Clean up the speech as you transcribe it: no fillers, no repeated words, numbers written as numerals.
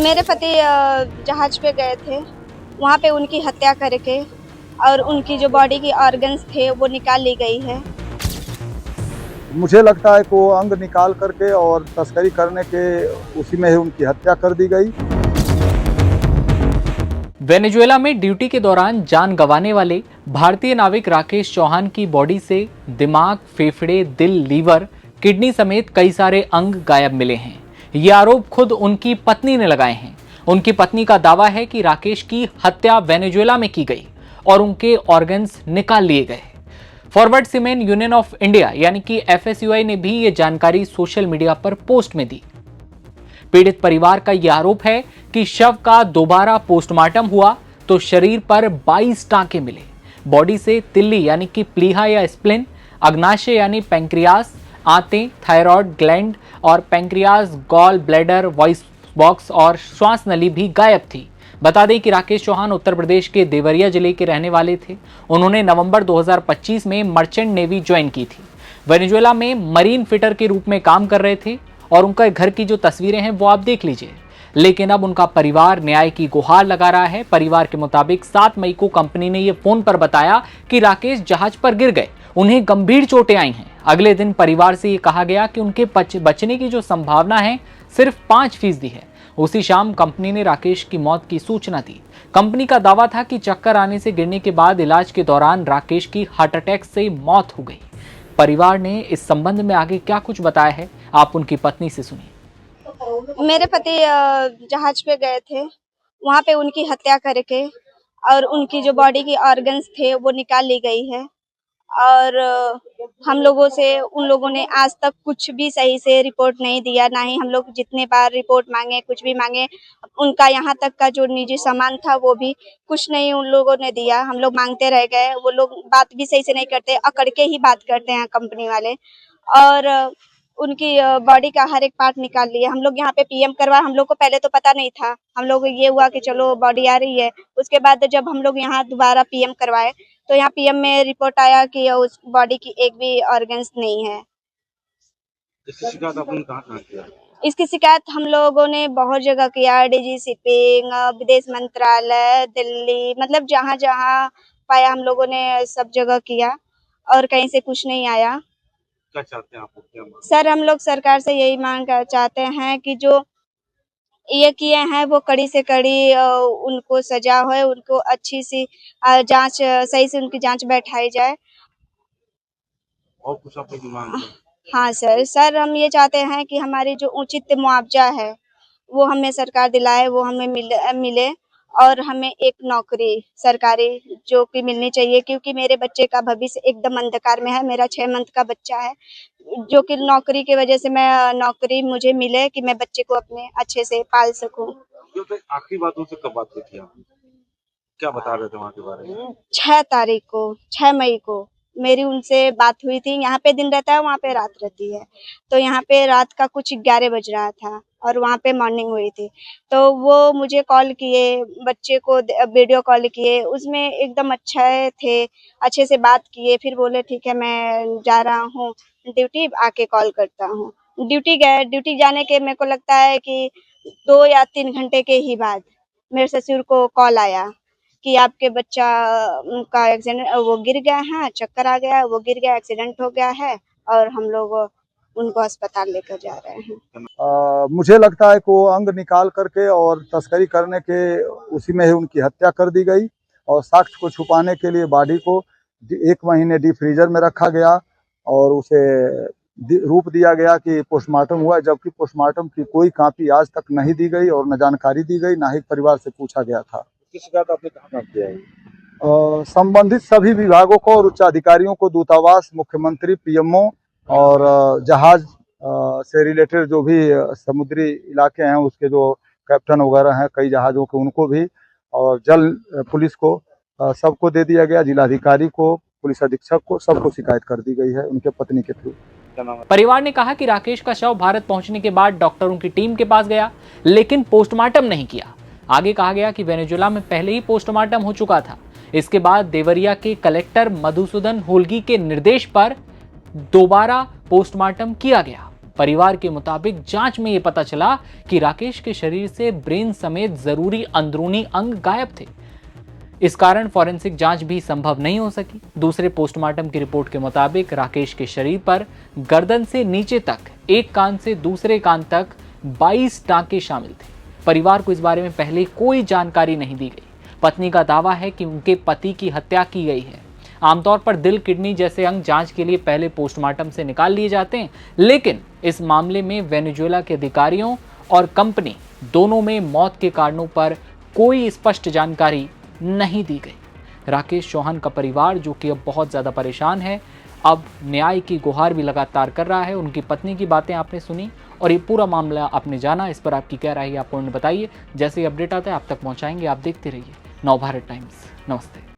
मेरे पति जहाज पे गए थे, वहाँ पे उनकी हत्या करके और उनकी जो बॉडी की ऑर्गन्स थे वो निकाल ली गई है। मुझे लगता है कि वो अंग निकाल करके और तस्करी करने के उसी में ही उनकी हत्या कर दी गई। वेनेजुएला में ड्यूटी के दौरान जान गंवाने वाले भारतीय नाविक राकेश चौहान की बॉडी से दिमाग, फेफड़े, दिल, लीवर, किडनी समेत कई सारे अंग गायब मिले हैं। ये आरोप खुद उनकी पत्नी ने लगाए हैं। उनकी पत्नी का दावा है कि राकेश की हत्या वेनेजुएला में की गई और उनके ऑर्गन्स निकाल लिए गए। Forward Seamen Union of India यानी कि FSUI ने भी ये जानकारी सोशल मीडिया पर पोस्ट में दी। पीड़ित परिवार का यह आरोप है कि शव का दोबारा पोस्टमार्टम हुआ तो शरीर पर 22 टांके मिले। बॉडी से तिल्ली यानी कि प्लीहा या स्प्लिन, अग्नाशय यानी पैंक्रियास, आंतें, थायराइड ग्लैंड और pancreas, gall bladder, voice box और श्वास नली भी गायब थी। बता दें कि राकेश चौहान उत्तर प्रदेश के देवरिया जिले के रहने वाले थे। उन्होंने नवंबर 2025 में मर्चेंट नेवी ज्वाइन की थी। वेनेजुएला में मरीन फिटर के रूप में काम कर रहे थे और उनका घर की जो तस्वीरें हैं वो आप देख लीजिए। लेकिन अब उनका परिवार न्याय की गुहार लगा रहा है। परिवार के मुताबिक 7 मई को कंपनी ने यह फोन पर बताया कि राकेश जहाज पर गिर गए, उन्हें गंभीर चोटें आई हैं। अगले दिन परिवार से यह कहा गया कि उनके बचने की जो संभावना है सिर्फ 5% है। उसी शाम कंपनी ने राकेश की मौत की सूचना दी। कंपनी का दावा था कि चक्कर आने से गिरने के बाद इलाज के दौरान राकेश की हार्ट अटैक से मौत हो गई। परिवार ने इस संबंध में आगे क्या कुछ बताया है, आप उनकी पत्नी से सुनिए। मेरे पति जहाज पे गए थे, वहाँ पे उनकी हत्या करके और उनकी जो बॉडी की ऑर्गन्स थे वो निकाल ली गई है। और हम लोगों से उन लोगों ने आज तक कुछ भी सही से रिपोर्ट नहीं दिया, ना ही हम लोग जितने बार रिपोर्ट मांगे, कुछ भी मांगे, उनका यहाँ तक का जो निजी सामान था वो भी कुछ नहीं उन लोगों ने दिया। हम लोग मांगते रह गए, वो लोग बात भी सही से नहीं करते, अकड़ के ही बात करते हैं कंपनी वाले। और उनकी बॉडी का हर एक पार्ट निकाल लिया। हम लोग यहाँ पे PM करवाए, हम लोग को पहले तो पता नहीं था। हम लोग ये हुआ कि चलो बॉडी आ रही है। उसके बाद जब हम लोग यहाँ दोबारा PM करवाए तो यहाँ PM में रिपोर्ट आया कि उस बॉडी की एक भी ऑर्गन्स नहीं है। इसकी शिकायत आपने कहाँ किया? इसकी शिकायत हम लोगों ने बहुत जगह किया, DG शिपिंग, विदेश मंत्रालय, दिल्ली, मतलब जहाँ जहाँ पाया हम लोगों ने सब जगह किया और कहीं से कुछ नहीं आया। क्या चाहते हैं आप? क्या मांग? सर, हम लोग सरकार से यही मांग चाहते हैं कि जो ये किए हैं वो कड़ी से कड़ी उनको सजा हो, उनको अच्छी सी जांच, सही से उनकी जांच बैठाई जाए। और कुछ आपकी मांग है? हाँ सर, हम ये चाहते हैं कि हमारी जो उचित मुआवजा है वो हमें सरकार दिलाए, वो हमें मिले और हमें एक नौकरी सरकारी जो कि मिलनी चाहिए, क्योंकि मेरे बच्चे का भविष्य एकदम अंधकार में है। मेरा 6 मंथ का बच्चा है, जो कि नौकरी की वजह से मैं नौकरी मुझे मिले कि मैं बच्चे को अपने अच्छे से पाल सकूं। तो आखिरी बात उनसे कब बात की थी आपने? क्या बता रहे थे वहाँ के बारे में? 6 मई को मेरी उनसे बात हुई थी। यहाँ पे दिन रहता है, वहाँ पे रात रहती है। तो यहाँ पे रात का कुछ 11 बज रहा था और वहाँ पे मॉर्निंग हुई थी। तो वो मुझे कॉल किए, बच्चे को वीडियो कॉल किए, उसमें एकदम अच्छे थे, अच्छे से बात किए। फिर बोले ठीक है मैं जा रहा हूँ ड्यूटी, आके कॉल करता हूँ। ड्यूटी गए। ड्यूटी जाने के मेरे को लगता है कि 2 या 3 घंटे के ही बाद मेरे ससुर को कॉल आया कि आपके बच्चा का एक्सीडेंट, वो गिर गया है, चक्कर आ गया, वो गिर गया, एक्सीडेंट हो गया है और हम लोग उनको अस्पताल लेकर जा रहे हैं। मुझे लगता है कि वो अंग निकाल करके और तस्करी करने के उसी में ही उनकी हत्या कर दी गई और साक्ष्य को छुपाने के लिए बॉडी को 1 महीने डीप फ्रीजर में रखा गया और उसे रूप दिया गया कि पोस्टमार्टम हुआ, जबकि पोस्टमार्टम की कोई कॉपी आज तक नहीं दी गई और न जानकारी दी गई, ना ही परिवार से पूछा गया था। किस शिकायत आपने कहाँ किया है? संबंधित सभी विभागों को और उच्च अधिकारियों को, दूतावास, मुख्यमंत्री, PMO और जहाज से रिलेटेड जो भी समुद्री इलाके हैं उसके जो कैप्टन वगैरह हैं कई जहाज़ों के, उनको भी, और जल पुलिस को, सबको दे दिया गया। जिलाधिकारी को, पुलिस अधीक्षक को, सबको शिकायत कर दी गई है उनके पत्नी के थ्रू। परिवार ने कहा कि राकेश का शव भारत पहुंचने के बाद डॉक्टरों की टीम के पास गया लेकिन पोस्टमार्टम नहीं किया। आगे कहा गया कि वेनेजुएला में पहले ही पोस्टमार्टम हो चुका था। इसके बाद देवरिया के कलेक्टर मधुसूदन होलगी के निर्देश पर दोबारा पोस्टमार्टम किया गया। परिवार के मुताबिक जांच में यह पता चला कि राकेश के शरीर से ब्रेन समेत जरूरी अंदरूनी अंग गायब थे। इस कारण फॉरेंसिक जांच भी संभव नहीं हो सकी। दूसरे पोस्टमार्टम की रिपोर्ट के मुताबिक राकेश के शरीर पर गर्दन से नीचे तक एक कान से दूसरे कान तक 22 टांके शामिल थे। परिवार को इस बारे में पहले कोई जानकारी नहीं दी गई। पत्नी का दावा है कि उनके पति की हत्या की गई है। आमतौर पर दिल, किडनी जैसे अंग जांच के लिए पहले पोस्टमार्टम से निकाल लिए जाते हैं, लेकिन इस मामले में वेनेजुएला के अधिकारियों और कंपनी दोनों में मौत के कारणों पर कोई स्पष्ट जानकारी नहीं दी गई। राकेश चौहान का परिवार, जो कि अब बहुत ज़्यादा परेशान है, अब न्याय की गुहार भी लगातार कर रहा है। उनकी पत्नी की बातें आपने सुनी और ये पूरा मामला आपने जाना। इस पर आपकी क्या राय है, आप कमेंट बताइए। जैसे ही अपडेट आता है आप तक पहुंचाएंगे। आप देखते रहिए नवभारत टाइम्स। नमस्ते।